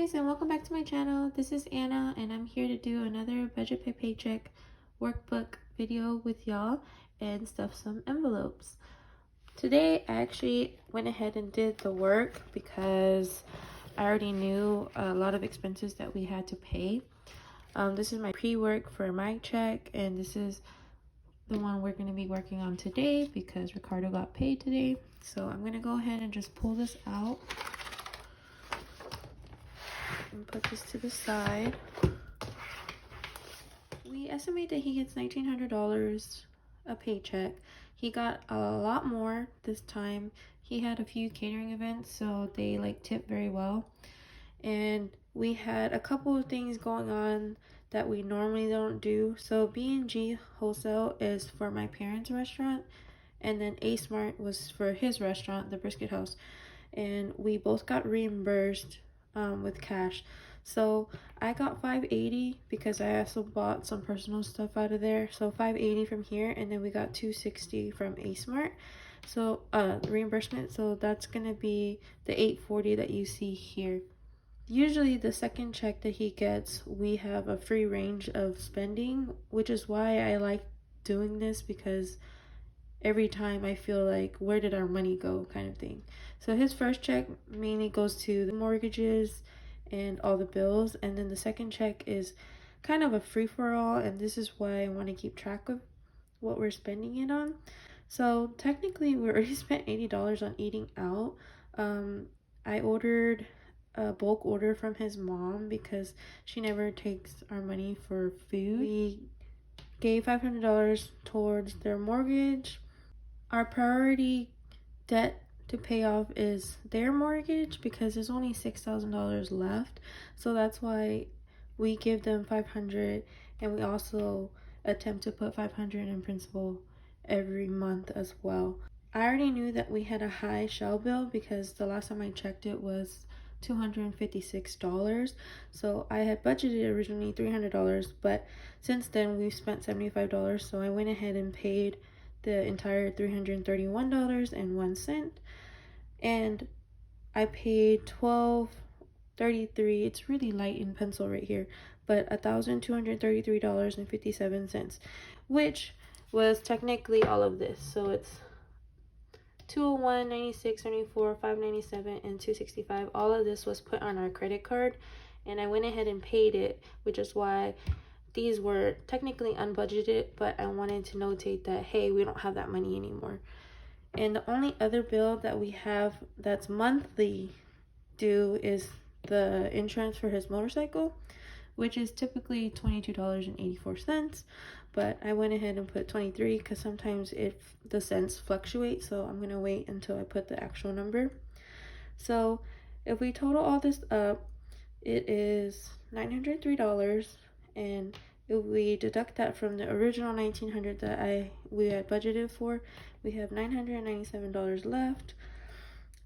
guys, and welcome back to my channel. This is Anna and I'm here to do another budget by paycheck workbook video with y'all and stuff some envelopes. Today I actually went ahead and did the work because I already knew a lot of expenses that we had to pay. This is my pre-work for my check, and this is the one we're going to be working on today because Ricardo got paid today. So I'm going to go ahead and just pull this out and put this to the side. We estimate that he gets $1,900 a paycheck. He got a lot more this time. He had a few catering events, so they tip very well. And we had a couple of things going on that we normally don't do. So B&G Wholesale is for my parents' restaurant, and then A Smart was for his restaurant, the Brisket House. And we both got reimbursed with cash. So I got $580 because I also bought some personal stuff out of there. So $580 from here, and then we got $260 from A Smart. So reimbursement. So that's gonna be the $840 that you see here. Usually the second check that he gets, we have a free range of spending, which is why I like doing this, because every time I feel like, where did our money go, kind of thing. So his first check mainly goes to the mortgages and all the bills, and then the second check is kind of a free-for-all, and this is why I want to keep track of what we're spending it on. So technically we already spent $80 on eating out. I ordered a bulk order from his mom because she never takes our money for food. We gave $500 towards their mortgage. Our priority debt to pay off is their mortgage because there's only $6,000 left. So that's why we give them $500, and we also attempt to put $500 in principal every month as well. I already knew that we had a high shell bill because the last time I checked it was $256. So I had budgeted originally $300, but since then we've spent $75. So I went ahead and paid the entire $331.01, and I paid $1,233. It's really light in pencil right here, but $1,233.57, which was technically all of this. So it's $201, $96, $74, $597, and $265. All of this was put on our credit card, and I went ahead and paid it, which is why these were technically unbudgeted, but I wanted to notate that, hey, we don't have that money anymore. And the only other bill that we have that's monthly due is the insurance for his motorcycle, which is typically $22.84. But I went ahead and put 23 because sometimes the cents fluctuate, so I'm going to wait until I put the actual number. So if we total all this up, it is $903, and if we deduct that from the original $1,900 that we had budgeted for, we have $997 left.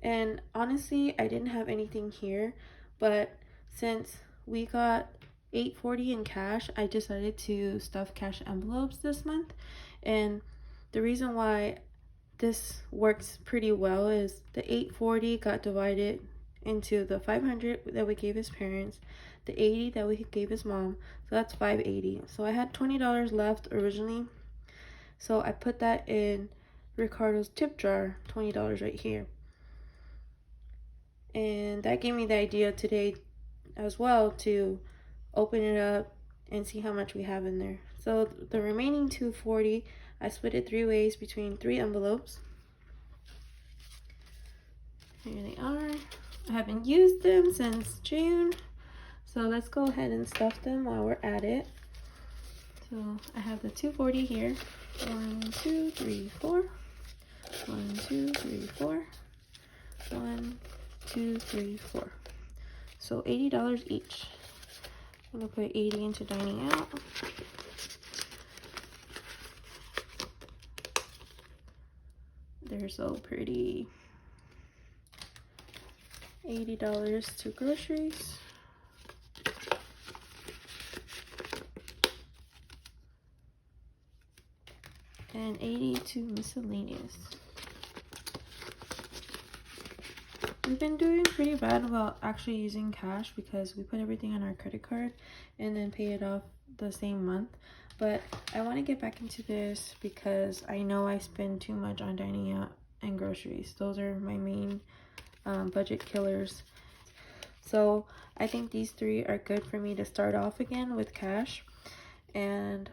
And honestly, I didn't have anything here, but since we got $840 in cash, I decided to stuff cash envelopes this month. And the reason why this works pretty well is the $840 got divided into the $500 that we gave his parents, the $80 that we gave his mom, so that's $580. So I had $20 left originally, so I put that in Ricardo's tip jar, $20 right here. And that gave me the idea today as well to open it up and see how much we have in there. So the remaining $240, I split it 3 ways between 3 envelopes. Here they are. I haven't used them since June, so let's go ahead and stuff them while we're at it. So I have the $240 here. 1, 2, 3, 4. 1, 2, 3, 4. 1, 2, 3, 4. So $80 each. I'm gonna put 80 into dining out. They're so pretty. $80 to groceries. And $80 to miscellaneous. we've been doing pretty bad about actually using cash because we put everything on our credit card and then pay it off the same month. But I want to get back into this because I know I spend too much on dining out and groceries. Those are my main budget killers. So I think these three are good for me to start off again with cash, and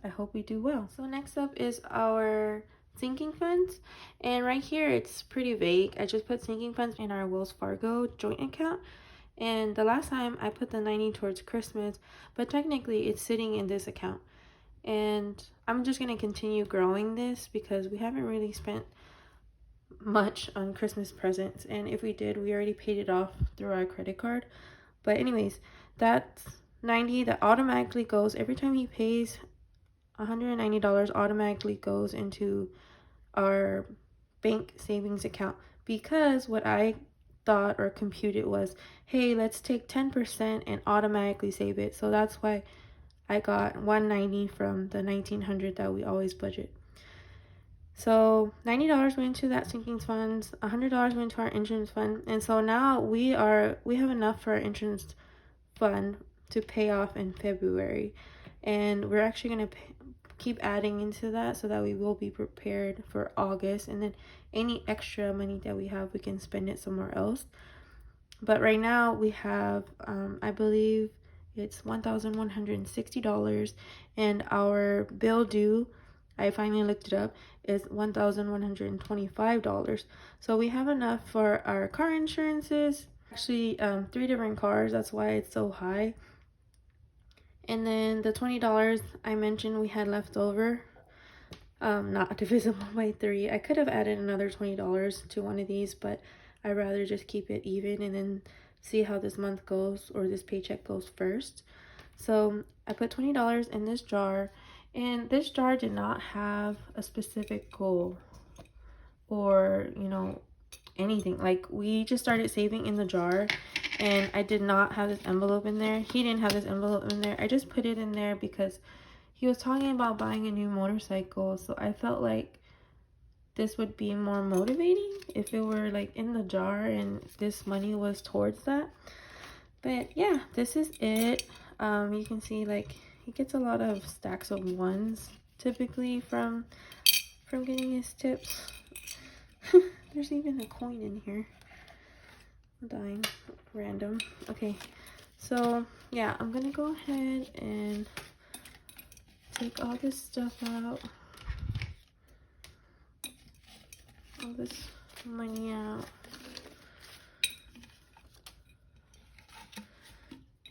I hope we do well. So next up is our sinking funds, and right here it's pretty vague. I just put sinking funds in our Wells Fargo joint account, and the last time I put the 90 towards Christmas, but technically it's sitting in this account. And I'm just going to continue growing this because we haven't really spent much on Christmas presents, and if we did, we already paid it off through our credit card. But anyways, that's 90 that automatically goes every time he pays. $190 automatically goes into our bank savings account, because what I thought or computed was, hey, let's take 10% and automatically save it. So that's why I got 190 from the 1900 that we always budget. So $90 went into that sinking funds, $100 went into our insurance fund, and so now we have enough for our insurance fund to pay off in February, and we're actually going to keep adding into that so that we will be prepared for August, and then any extra money that we have, we can spend it somewhere else. But right now we have I believe it's $1,160, and our bill due, I finally looked it up, is $1,125. So we have enough for our car insurances, actually 3 different cars, that's why it's so high. And then the $20 I mentioned we had left over, not divisible by 3. I could have added another $20 to one of these, but I'd rather just keep it even and then see how this month goes, or this paycheck goes first. So I put $20 in this jar, and this jar did not have a specific goal or, you know, anything. Like, we just started saving in the jar, and I did not have this envelope in there. He didn't have this envelope in there. I just put it in there because he was talking about buying a new motorcycle, so I felt like this would be more motivating if it were like in the jar and this money was towards that. But yeah, this is it. You can see, like, he gets a lot of stacks of ones typically from getting his tips. There's even a coin in here. I'm dying. Random. Okay, so yeah, I'm gonna go ahead and take all this stuff out, all this money out,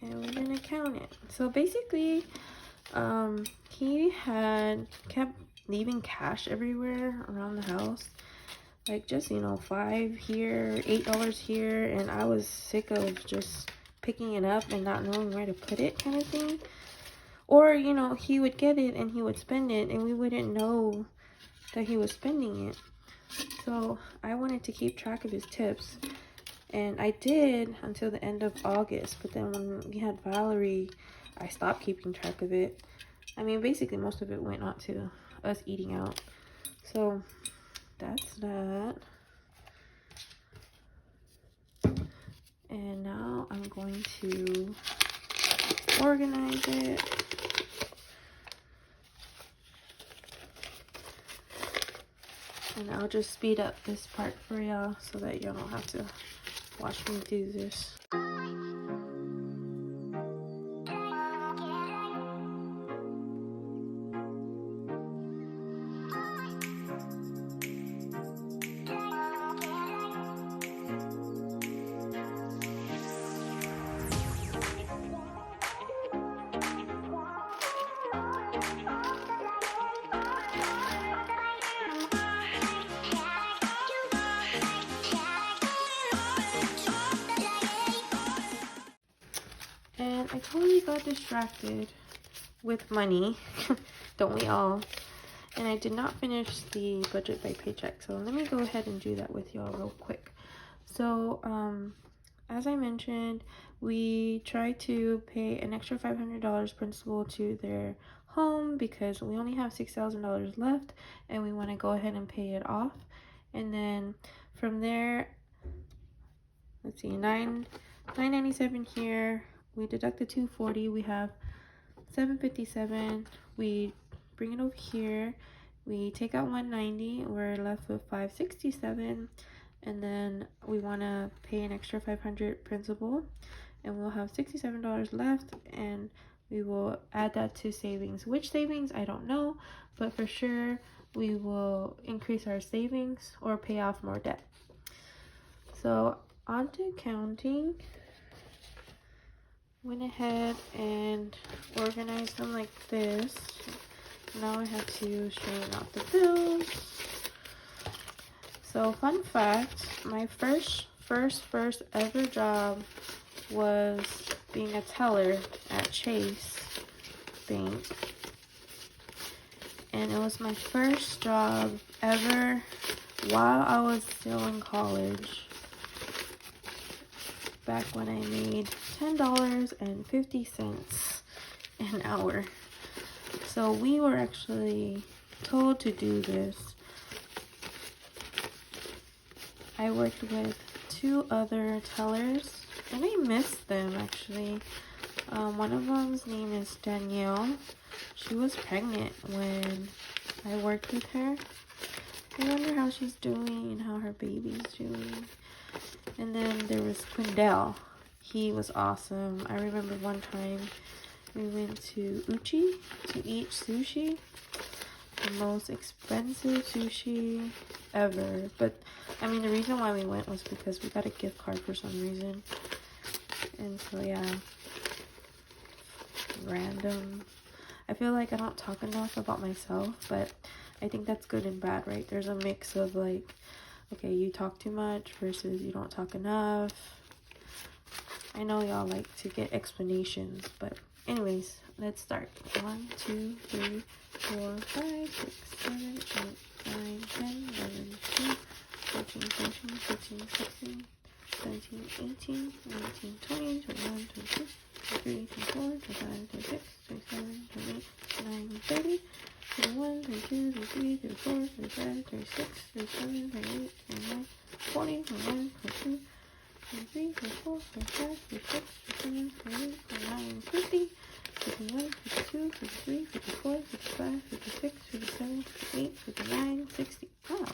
and we're gonna count it. So basically, he had kept leaving cash everywhere around the house, like, just, you know, $5 here, $8 here, and I was sick of just picking it up and not knowing where to put it, kind of thing. Or, you know, he would get it and he would spend it, and we wouldn't know that he was spending it. So I wanted to keep track of his tips, and I did until the end of August. But then when we had Valerie, I stopped keeping track of it. I mean, basically most of it went out to us eating out. So that's that. And now I'm going to organize it. And I'll just speed up this part for y'all so that y'all don't have to watch me do this. And I totally got distracted with money. Don't we all? And I did not finish the budget by paycheck. So let me go ahead and do that with y'all real quick. So as I mentioned, we try to pay an extra $500 principal to their home because we only have $6,000 left, and we want to go ahead and pay it off. And then from there, let's see, $9.97 here. We deduct the $2.40. We have $7.57. We bring it over here. We take out $1.90. We're left with $5.67. And then we want to pay an extra $500 principal, and we'll have $67 left, and we will add that to savings. Which savings, I don't know, but for sure we will increase our savings or pay off more debt. So on to counting. Went ahead and organized them like this. Now I have to straighten out the bills. So fun fact, my first ever job was being a teller at Chase Bank. And it was my first job ever while I was still in college. Back when I made $10.50 an hour. So we were actually told to do this. I worked with 2 other tellers, and I missed them actually. One of them's name is Danielle. She was pregnant when I worked with her. I wonder how she's doing and how her baby's doing. And then there was Quindell. He was awesome. I remember one time we went to Uchi to eat sushi. The most expensive sushi ever. But I mean, the reason why we went was because we got a gift card for some reason. And so yeah, random. I feel like I don't talk enough about myself, but I think that's good and bad, right? There's a mix of like, okay, you talk too much versus you don't talk enough. I know y'all like to get explanations, but anyways, let's start. 1, 2, 3, 4, 5, 6, 7, 8, 9, 10, 11, 12, 13, 14, 15, 16, 17, 18, 19, 20, 21, 22, 23, 24, 25, 26, 27, 28, 29, 30, 31, 32, 33, 34, 35, 36, 37, 38, 39, 40, 41, 42, 43, 44, 45, 46, 47, 48, 49, 50, 51, 52, 53, 54, 55, 56, 57, 58, 59, 60. Wow.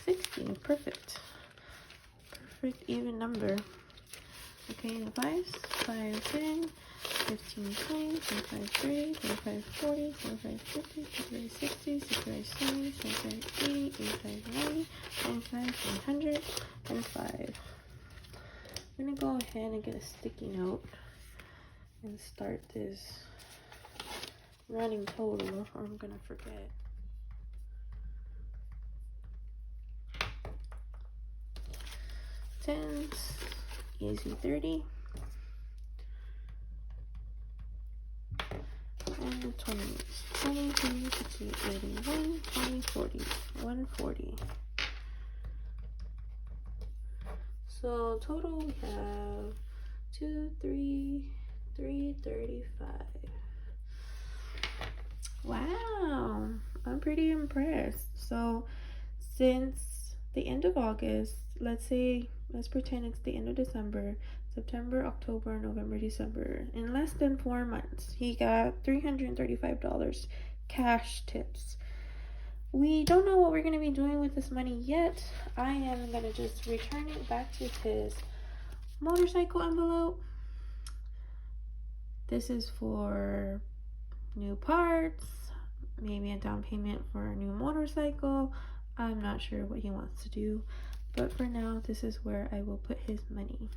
60. Perfect. Perfect even number. Okay, the 5s. 5, 10, 15, 20, 25, 30, 25, 40, 45, 50, 55, 60, 65, 70, 75, 80, 85, 90, 95, 100, and 5. I'm going to go ahead and get a sticky note and start this running total, or I'm going to forget. Tens, easy 30. And the 20s. 20, 30, 60, 81, 20, 40, 140. So total we have 335. Wow, I'm pretty impressed. So since the end of August, let's pretend it's the end of December, September, October, November, December, in less than 4 months, he got $335 cash tips. We don't know what we're going to be doing with this money yet. I am going to just return it back to his motorcycle envelope. This is for new parts, maybe a down payment for a new motorcycle. I'm not sure what he wants to do, but for now, this is where I will put his money.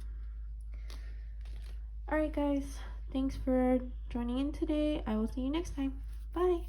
Alright guys, thanks for joining in today. I will see you next time. Bye.